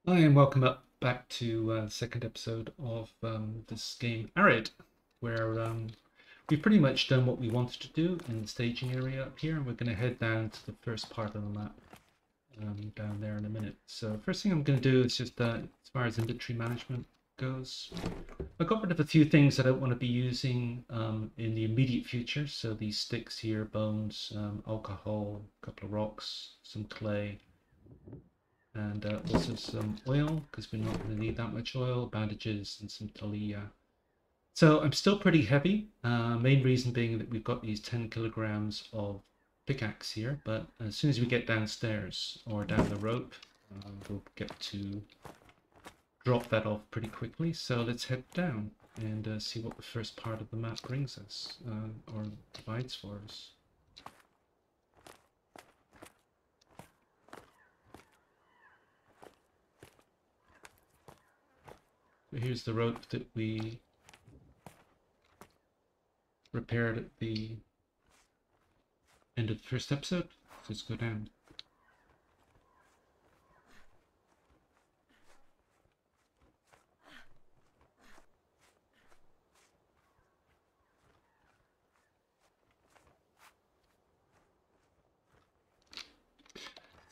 Hi, and welcome back to the second episode of this game, Arid, where we've pretty much done what we wanted to do in the staging area up here, and we're going to head down to the first part of the map down there in a minute. So first thing I'm going to do is just, as far as inventory management goes, I got rid of a few things that I don't want to be using in the immediate future. So these sticks here, bones, alcohol, a couple of rocks, some clay, and also some oil because we're not going to need that much oil, bandages, and some talia. So I'm still pretty heavy. Main reason being that we've got these 10 kilograms of pickaxe here, but as soon as we get downstairs or down the rope, we'll get to drop that off pretty quickly. So let's head down and see what the first part of the map brings us or provides for us. So here's the rope that we repaired at the end of the first episode. Let's go down.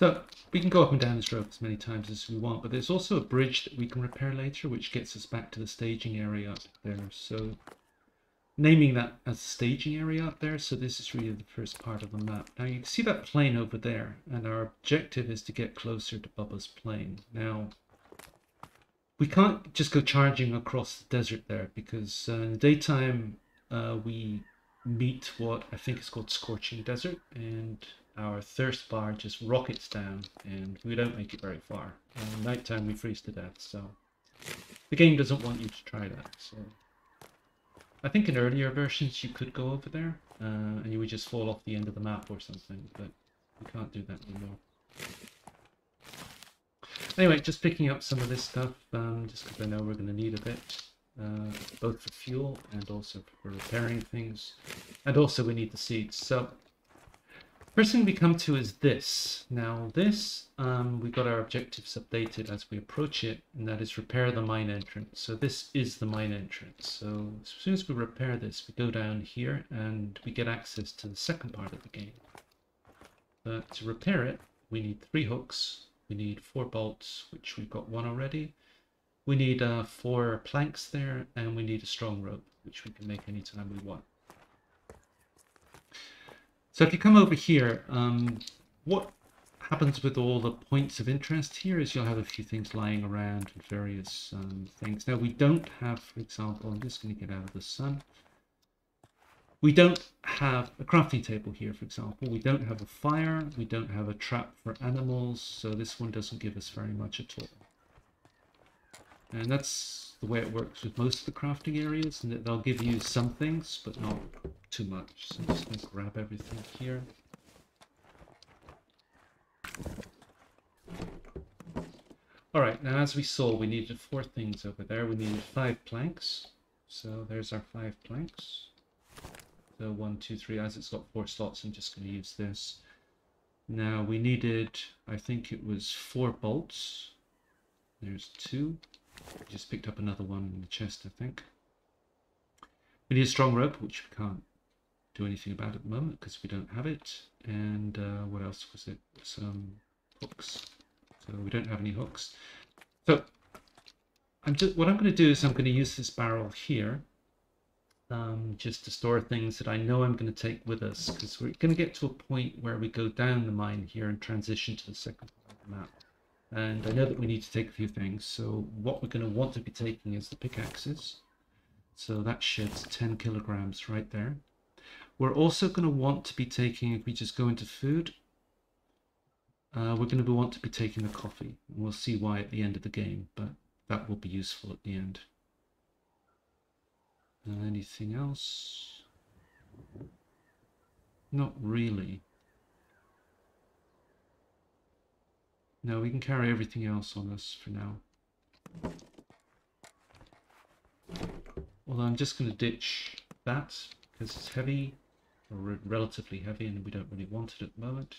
So we can go up and down this rope as many times as we want, but there's also a bridge that we can repair later, which gets us back to the staging area up there. So naming that as the staging area up there, so this is really the first part of the map. Now you can see that plane over there, and our objective is to get closer to Bubba's plane. Now, we can't just go charging across the desert there, because in the daytime we meet what I think is called scorching desert, and our thirst bar just rockets down and we don't make it very far. At nighttime we freeze to death, so the game doesn't want you to try that. So I think in earlier versions you could go over there and you would just fall off the end of the map or something, but we can't do that anymore. Anyway, just picking up some of this stuff just because I know we're going to need a bit, both for fuel and also for repairing things, and also we need the seeds. So first thing we come to is this. Now this, we've got our objectives updated as we approach it, and that is repair the mine entrance. So this is the mine entrance. So as soon as we repair this, we go down here and we get access to the second part of the game. But to repair it, we need 3 hooks, we need 4 bolts, which we've got 1 already. We need 4 planks there, and we need a strong rope, which we can make anytime we want. So if you come over here, what happens with all the points of interest here is you'll have a few things lying around and various things. Now we don't have, for example, I'm just going to get out of the sun. We don't have a crafting table here, for example. We don't have a fire. We don't have a trap for animals. So this one doesn't give us very much at all. And that's the way it works with most of the crafting areas, and they'll give you some things, but not too much. So I'm just going to grab everything here. Alright, now as we saw, we needed 4 things over there. We needed 5 planks. So there's our 5 planks. So 1, 2, 3, as it's got 4 slots, I'm just going to use this. Now we needed, I think it was 4 bolts. There's 2. Just picked up another one in the chest, I think. We need a strong rope, which we can't do anything about at the moment because we don't have it. And what else was it? Some hooks. So we don't have any hooks. So what I'm going to do is I'm going to use this barrel here just to store things that I know I'm going to take with us, because we're going to get to a point where we go down the mine here and transition to the second part of the map. And I know that we need to take a few things. So what we're going to want to be taking is the pickaxes. So that sheds 10 kilograms right there. We're also going to want to be taking, if we just go into food, we're going to want to be taking the coffee. And we'll see why at the end of the game, but that will be useful at the end. Anything else? Not really. No, we can carry everything else on us for now. Although I'm just going to ditch that because it's heavy, or relatively heavy, and we don't really want it at the moment.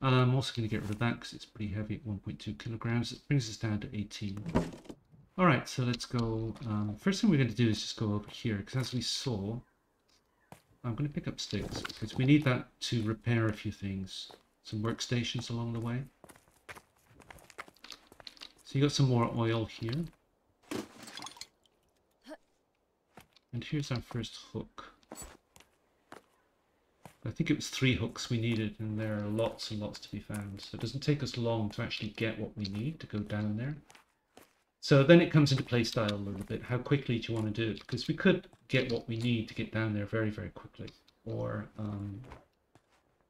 I'm also going to get rid of that because it's pretty heavy at 1.2 kilograms. It brings us down to 18. All right, so let's go. First thing we're going to do is just go over here because as we saw, I'm going to pick up sticks because we need that to repair a few things. Some workstations along the way. So you got some more oil here. And here's our first hook. I think it was 3 hooks we needed, and there are lots and lots to be found. So it doesn't take us long to actually get what we need to go down there. So then it comes into play style a little bit. How quickly do you want to do it? Because we could get what we need to get down there very, very quickly. Or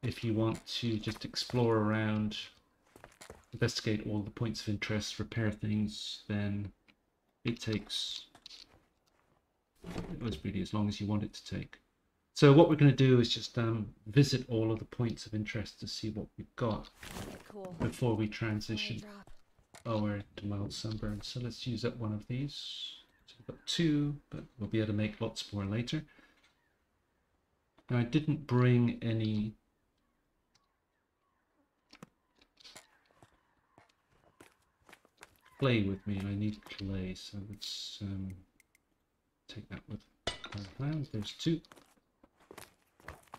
if you want to just explore around, investigate all the points of interest, repair things, then it takes, it was really as long as you want it to take. So what we're going to do is just visit all of the points of interest to see what we've got before we transition over to mild sunburn. So let's use up one of these. So we've got 2, but we'll be able to make lots more later. Now I didn't bring any clay with me. I need clay, so let's take that with our hands. There's 2.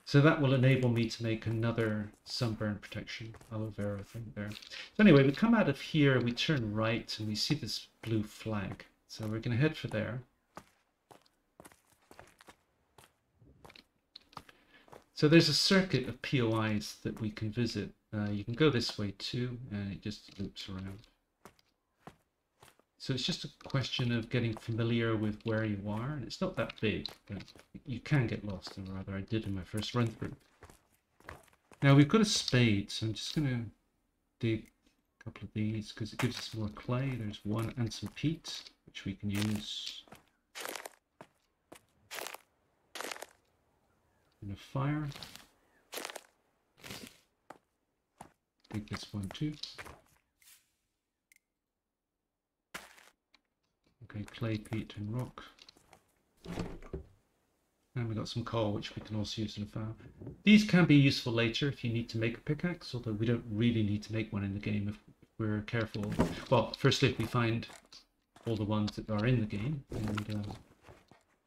So that will enable me to make another sunburn protection aloe vera thing there. So anyway, we come out of here, we turn right, and we see this blue flag. So we're going to head for there. So there's a circuit of POIs that we can visit. You can go this way too, and it just loops around. So it's just a question of getting familiar with where you are, and it's not that big, but you can get lost, or rather I did in my first run through. Now we've got a spade, so I'm just going to dig a couple of these because it gives us more clay. There's 1 and some peat, which we can use in a fire. Dig this one too. Okay, clay, peat, and rock. And we've got some coal, which we can also use in a fire. These can be useful later if you need to make a pickaxe, although we don't really need to make one in the game if we're careful. Well, firstly, if we find all the ones that are in the game, and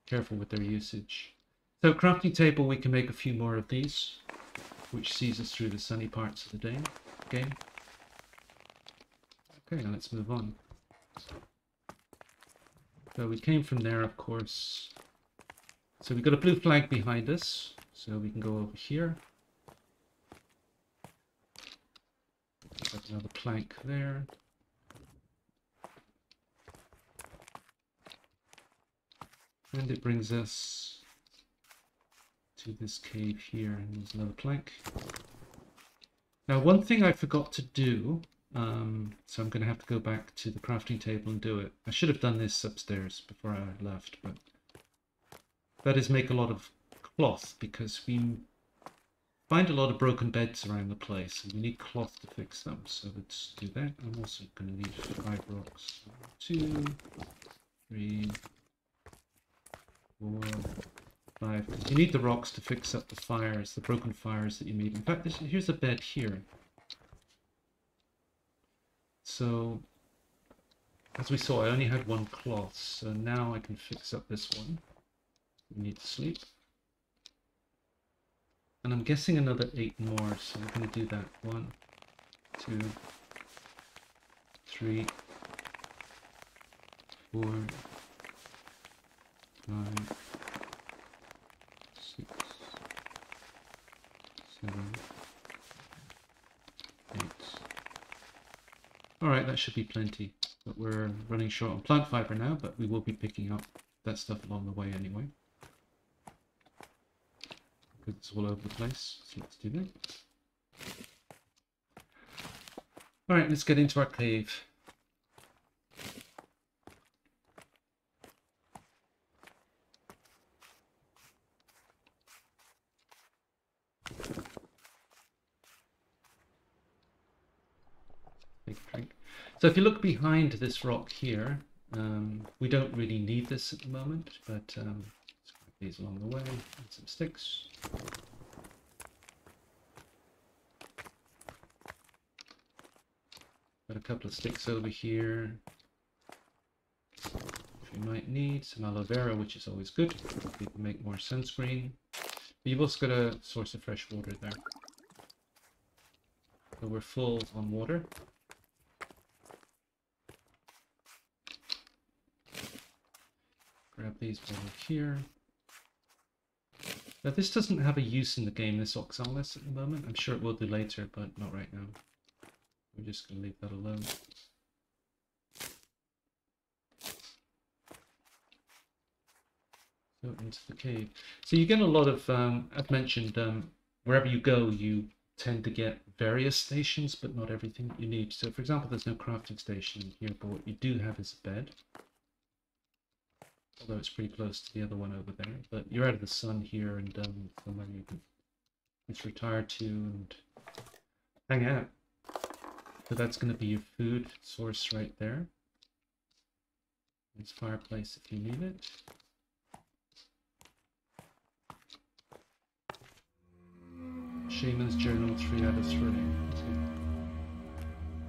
careful with their usage. So crafting table, we can make a few more of these, which sees us through the sunny parts of the game. Okay, now let's move on. So we came from there, of course. So we've got a blue flag behind us, so we can go over here. Got another plank there. And it brings us to this cave here, and there's another plank. Now, one thing I forgot to do, so I'm going to have to go back to the crafting table and do it. I should have done this upstairs before I left, but that is make a lot of cloth, because we find a lot of broken beds around the place, and we need cloth to fix them. So let's do that. I'm also going to need 5 rocks. 2, 3, 4, 5. You need the rocks to fix up the fires, the broken fires that you made. In fact, here's a bed here. So, as we saw, I only had 1 cloth, so now I can fix up this one. We need to sleep. And I'm guessing another 8 more, so I'm going to do that. 1, 2, 3, 4, 5, 6, 7, 8. Alright, that should be plenty. But we're running short on plant fiber now, but we will be picking up that stuff along the way anyway. Because it's all over the place, so let's do that. Alright, let's get into our cave. Take a drink. So if you look behind this rock here, we don't really need this at the moment, but let's grab these along the way, and some sticks. couple of sticks over here. We might need some aloe vera, which is always good. We can make more sunscreen. But you've also got a source of fresh water there. So we're full on water. Grab these over here. Now this doesn't have a use in the game, this oxalis at the moment. I'm sure it will do later, but not right now. We're just going to leave that alone. So into the cave. So you get a lot of, I've mentioned, wherever you go, you tend to get various stations, but not everything you need. So for example, there's no crafting station here, but what you do have is a bed. Although it's pretty close to the other one over there. But you're out of the sun here, and somewhere you can just retire to and hang out. So that's going to be your food source right there. It's fireplace if you need it. Shaman's Journal, 3 out of 3.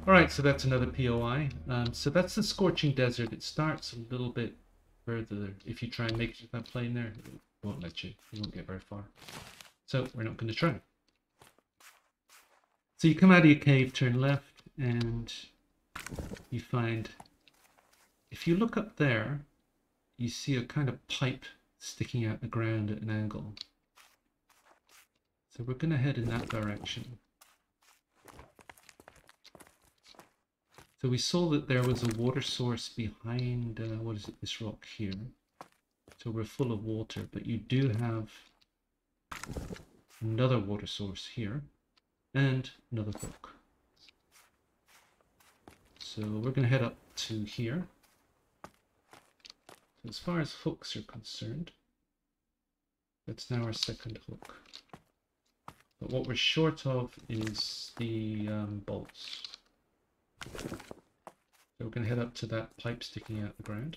Alright, so that's another POI. So that's the Scorching Desert. It starts a little bit further. If you try and make it to that plane there, it won't let you. You won't get very far. So we're not going to try. So you come out of your cave, turn left, and you find, if you look up there, you see a kind of pipe sticking out the ground at an angle. So we're going to head in that direction. So we saw that there was a water source behind, what is it, this rock here. So we're full of water, but you do have another water source here and another hook. So we're going to head up to here. So as far as hooks are concerned, that's now our second hook. But what we're short of is the bolts. So we're going to head up to that pipe sticking out the ground.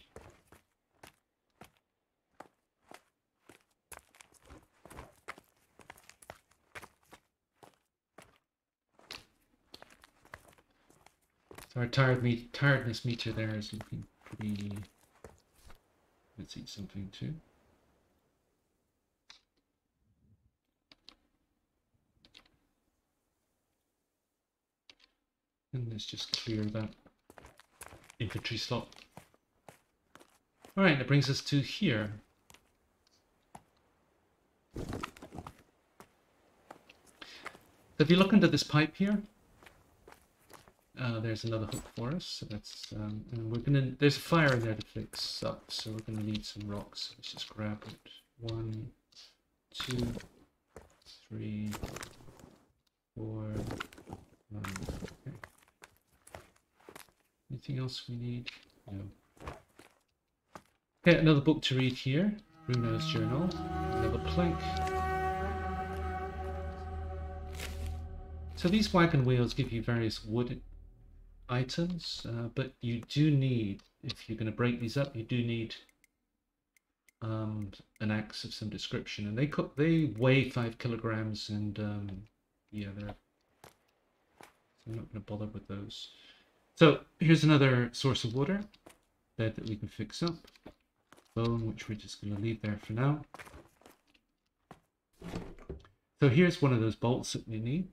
So our tiredness meter there is looking pretty... Let's eat something too. And let's just clear that inventory slot. Alright, that brings us to here. So if you look under this pipe here, there's another hook for us. So that's, and we're gonna, there's a fire in there to fix up, so we're gonna need some rocks. Let's just grab it. 1, 2, 3, 4, 1. Okay. Anything else we need? No. Okay, another book to read here. Bruno's Journal. Another plank. So these wagon wheels give you various wood items, but you do need, if you're going to break these up, you do need an axe of some description. And they weigh 5 kilograms, and yeah, so I'm not going to bother with those. So here's another source of water, bed that we can fix up, bone, which we're just going to leave there for now. So here's one of those bolts that we need.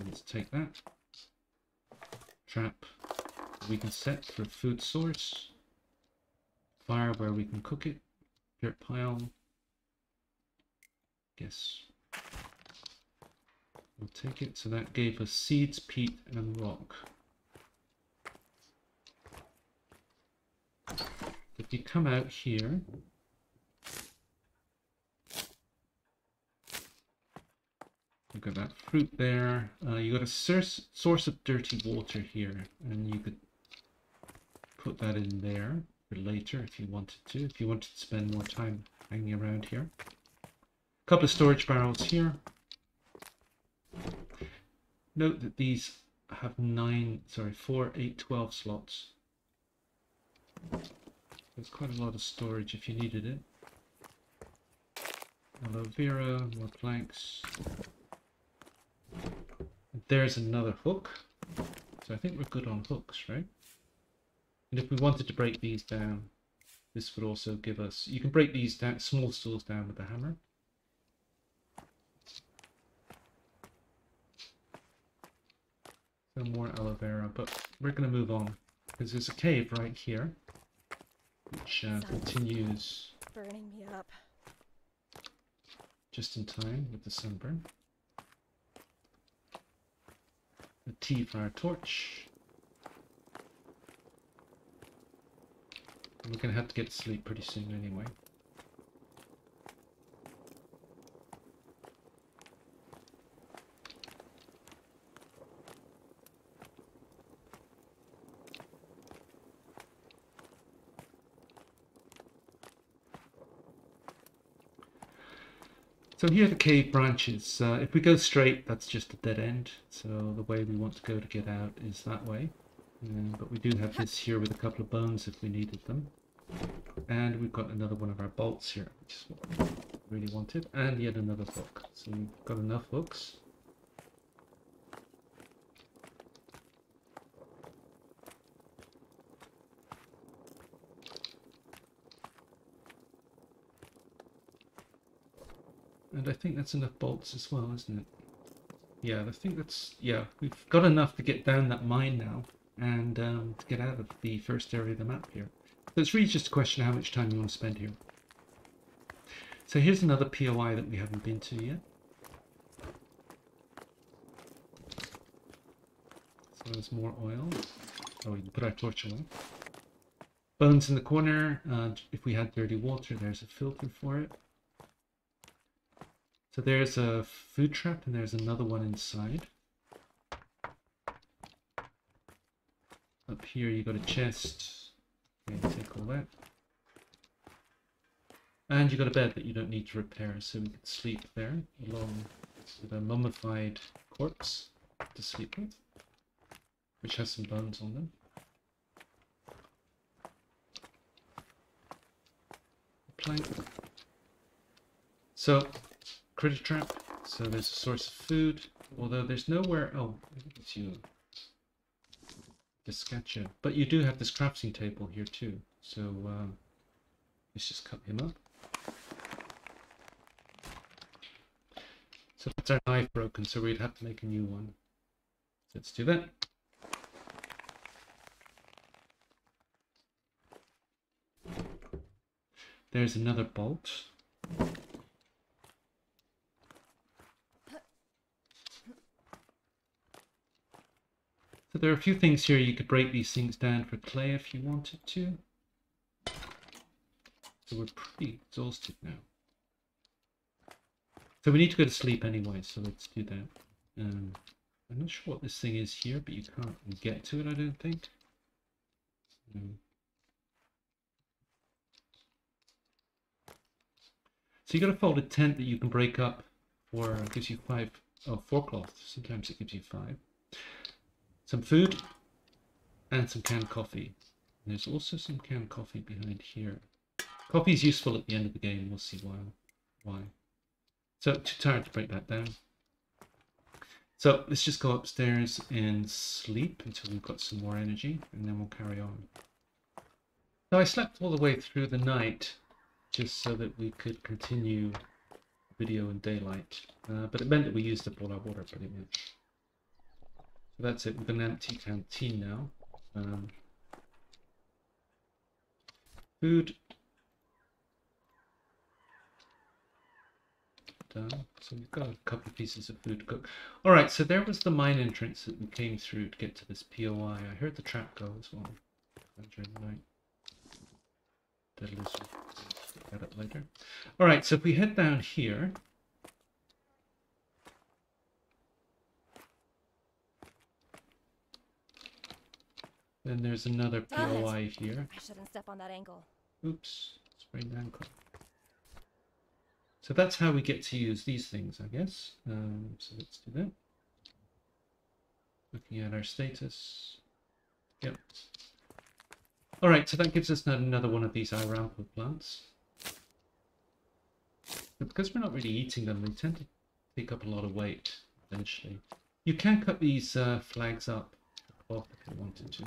Let's take that. Trap we can set for a food source. Fire where we can cook it. Dirt pile. Guess we'll take it. So that gave us seeds, peat, and rock. If you come out here, you've got that fruit there. You got a source of dirty water here, and you could put that in there for later if you wanted to. If you wanted to spend more time hanging around here. A couple of storage barrels here. Note that these have 4, 8, 12 slots. There's quite a lot of storage if you needed it. Aloe vera, more planks. There's another hook. So I think we're good on hooks, right? And if we wanted to break these down, this would also give us... You can break these down, small stools down with a hammer. Some more aloe vera, but we're going to move on because there's a cave right here, which continues burning me up just in time with the sunburn. The tea for our torch. And we're going to have to get to sleep pretty soon anyway. So here are the cave branches. If we go straight, that's just a dead end. So the way we want to go to get out is that way. But we do have this here with a couple of bones if we needed them. And we've got another one of our bolts here, which is what we really wanted. And yet another hook. So we've got enough hooks. And I think that's enough bolts as well, isn't it? Yeah, I think that's... Yeah, we've got enough to get down that mine now and to get out of the first area of the map here. So it's really just a question of how much time you want to spend here. So here's another POI that we haven't been to yet. So there's more oil. Oh, we can put our torch away. Bones in the corner. If we had dirty water, there's a filter for it. So there's a food trap and there's another one inside. Up here you got a chest. Okay, take all that. And you got a bed that you don't need to repair, so we could sleep there along with a mummified corpse to sleep with, which has some bones on them. A plank. So critter trap, so there's a source of food, although there's nowhere... Oh, I think it's you. Discatcha. But you do have this crafting table here too, so let's just cut him up. So that's our knife broken, so we'd have to make a new one. So let's do that. There's another bolt. So there are a few things here. You could break these things down for clay if you wanted to. So we're pretty exhausted now. So we need to go to sleep anyway, so let's do that. I'm not sure what this thing is here, but you can't get to it, I don't think. No. So you got a folded tent that you can break up for, gives you 4 cloth. Sometimes it gives you 5. Some food and some canned coffee. And there's also some canned coffee behind here. Coffee is useful at the end of the game. We'll see why. So too tired to break that down. So let's just go upstairs and sleep until we've got some more energy, and then we'll carry on. So I slept all the way through the night just so that we could continue video in daylight. But it meant that we used up all our water pretty much. So that's it. We've got an empty canteen now. Food. Done. So we've got a couple of pieces of food to cook. Alright, so there was the mine entrance that we came through to get to this POI. I heard the trap go as well during the night. Dead lizard. Get it later. Alright, so if we head down here. Then there's another POI here. I shouldn't step on that ankle. Oops, sprained ankle. So that's how we get to use these things, I guess. So let's do that. Looking at our status. Yep. All right, so that gives us another one of these Irampo plants. But because we're not really eating them, they tend to take up a lot of weight eventually. You can cut these flags up off if I wanted to.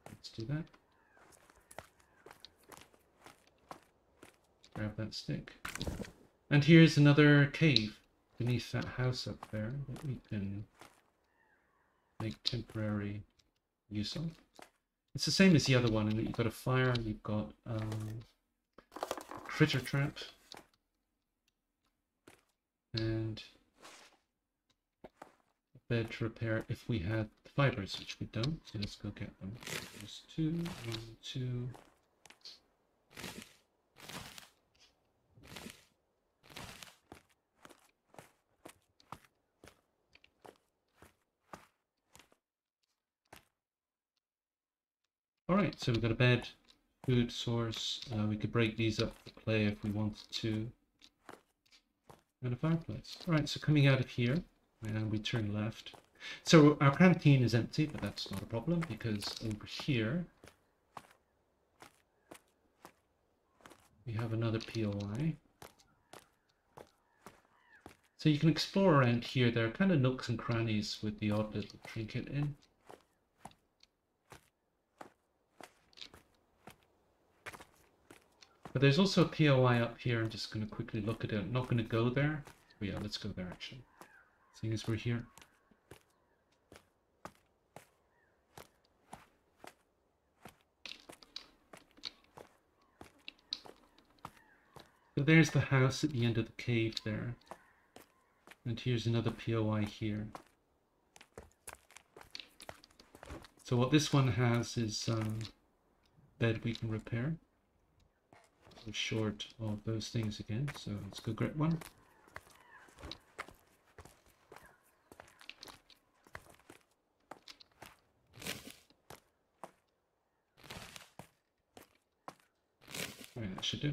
Let's do that. Grab that stick. And here's another cave beneath that house up there that we can make temporary use of. It's the same as the other one in that you've got a fire, you've got a critter trap, and a bed to repair if we had the fibers, which we don't, so let's go get them. There's 2, 1, 2. Alright, so we've got a bed, food source, we could break these up for clay if we wanted to, and a fireplace. Alright, so coming out of here, and we turn left. So our canteen is empty, but that's not a problem, because over here, we have another POI. So you can explore around here. There are kind of nooks and crannies with the odd little trinket in. But there's also a POI up here. I'm just going to quickly look at it. I'm not going to go there. Oh yeah, let's go there actually. Seeing as we're here. So there's the house at the end of the cave there. And here's another POI here. So what this one has is bed we can repair. We're short of those things again, so let's go get one. Alright, that should do.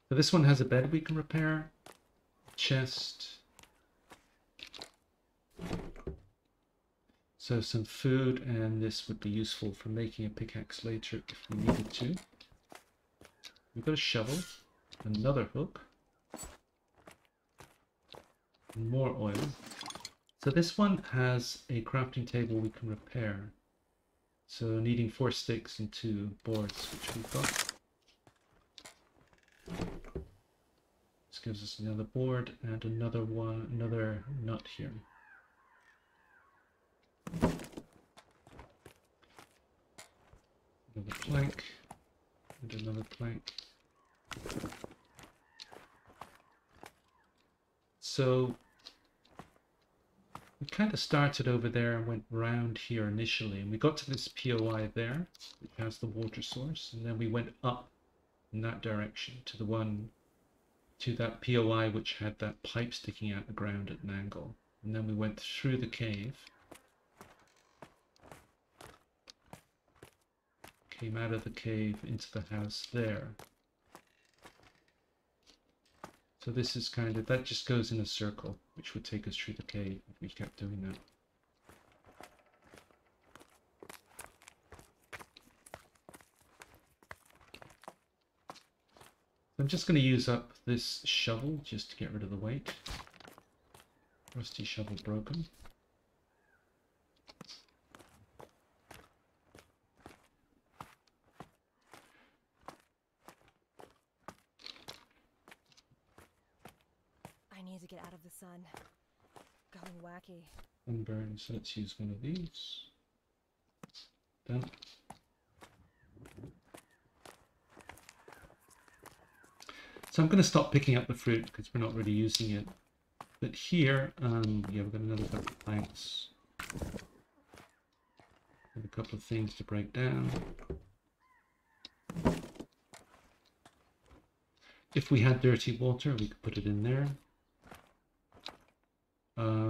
So this one has a bed we can repair, chest. So some food, and this would be useful for making a pickaxe later if we needed to. We've got a shovel, another hook, and more oil. So this one has a crafting table we can repair. So needing 4 sticks and 2 boards, which we've got. This gives us another board and another nut here. Another plank and another plank. So we kind of started over there and went round here initially, and we got to this POI there, which has the water source, and then we went up in that direction to the one, to that POI which had that pipe sticking out the ground at an angle, and then we went through the cave. Came out of the cave into the house there. So this is kind of, that just goes in a circle, which would take us through the cave if we kept doing that. I'm just going to use up this shovel just to get rid of the weight. Rusty shovel broken. I need to get out of the sun. Going wacky. Unburn, so let's use one of these. Done. So I'm going to stop picking up the fruit because we're not really using it. But here, yeah, we've got another couple of planks. And a couple of things to break down. If we had dirty water, we could put it in there.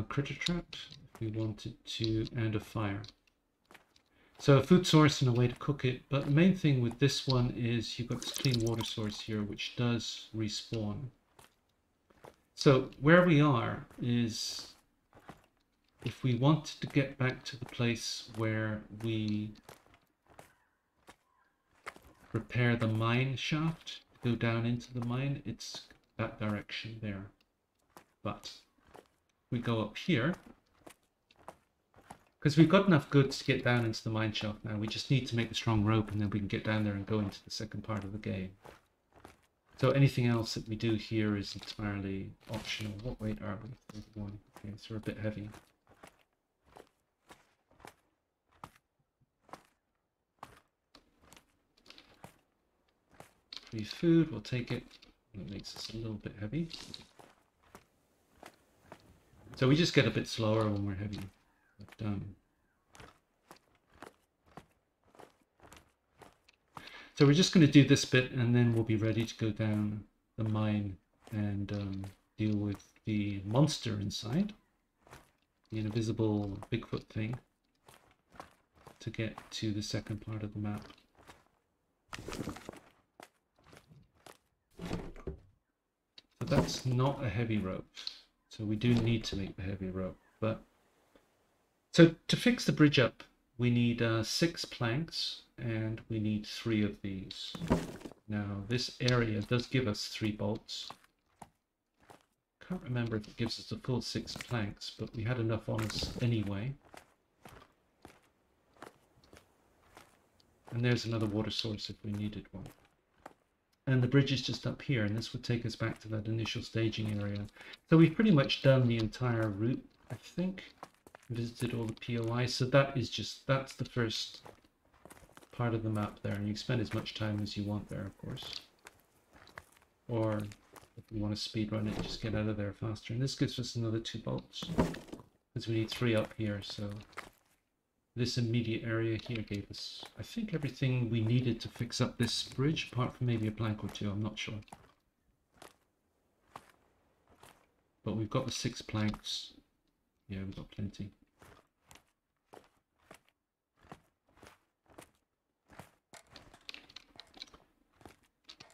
Critter trap, if we wanted to, and a fire. So a food source and a way to cook it, but the main thing with this one is you've got this clean water source here, which does respawn. So where we are is, if we wanted to get back to the place where we repair the mine shaft, go down into the mine, it's that direction there. But we go up here, because we've got enough goods to get down into the mine shaft now. We just need to make a strong rope, and then we can get down there and go into the second part of the game. So anything else that we do here is entirely optional. What weight are we? 31. Okay, so we're a bit heavy. Free food, we'll take it. It makes us a little bit heavy. So we just get a bit slower when we're heavy. But, so we're just going to do this bit, and then we'll be ready to go down the mine and deal with the monster inside, the invisible Bigfoot thing, to get to the second part of the map. So that's not a heavy rope, so we do need to make the heavy rope. But so to fix the bridge up, we need 6 planks, and we need 3 of these. Now this area does give us 3 bolts. Can't remember if it gives us the full 6 planks, but we had enough on us anyway. And there's another water source if we needed one. And the bridge is just up here, and this would take us back to that initial staging area. So we've pretty much done the entire route, I think. Visited all the POIs, so that is just, that's the first part of the map there, and you can spend as much time as you want there, of course. Or if you want to speed run it, just get out of there faster. And this gives us another 2 bolts, because we need 3 up here. So this immediate area here gave us, I think, everything we needed to fix up this bridge, apart from maybe a plank or 2, I'm not sure. But we've got the 6 planks. Yeah, we've got plenty.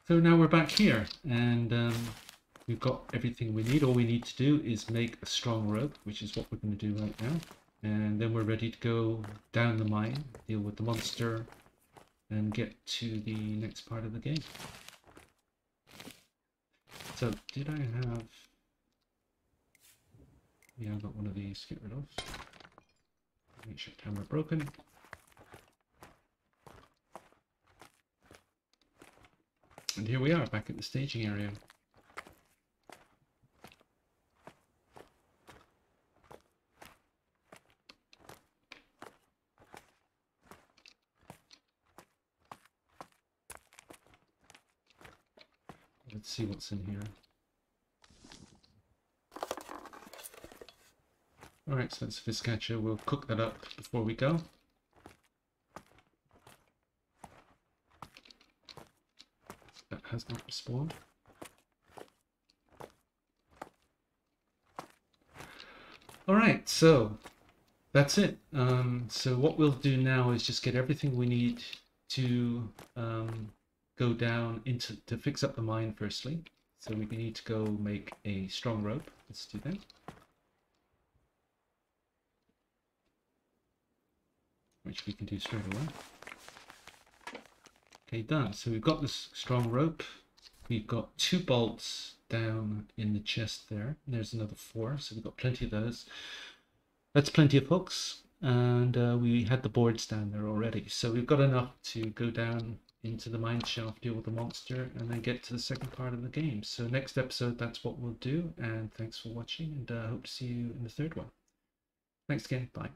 So now we're back here, and we've got everything we need. All we need to do is make a strong rope, which is what we're going to do right now. And then we're ready to go down the mine, deal with the monster, and get to the next part of the game. So, did I have... Yeah, I've got one of these to get rid of. Make sure camera broken. And here we are, back at the staging area. Let's see what's in here. Alright, so that's Viscacha. We'll cook that up before we go. That has not respawned. Alright, so that's it. So what we'll do now is just get everything we need to go down into to fix up the mine firstly. So we need to go make a strong rope. Let's do that. Which we can do straight away. Okay, done. So we've got this strong rope. We've got 2 bolts down in the chest there. And there's another 4, so we've got plenty of those. That's plenty of hooks, and we had the boards down there already. So we've got enough to go down into the mine shaft, deal with the monster, and then get to the second part of the game. So next episode, that's what we'll do. And thanks for watching, and I hope to see you in the 3rd one. Thanks again. Bye.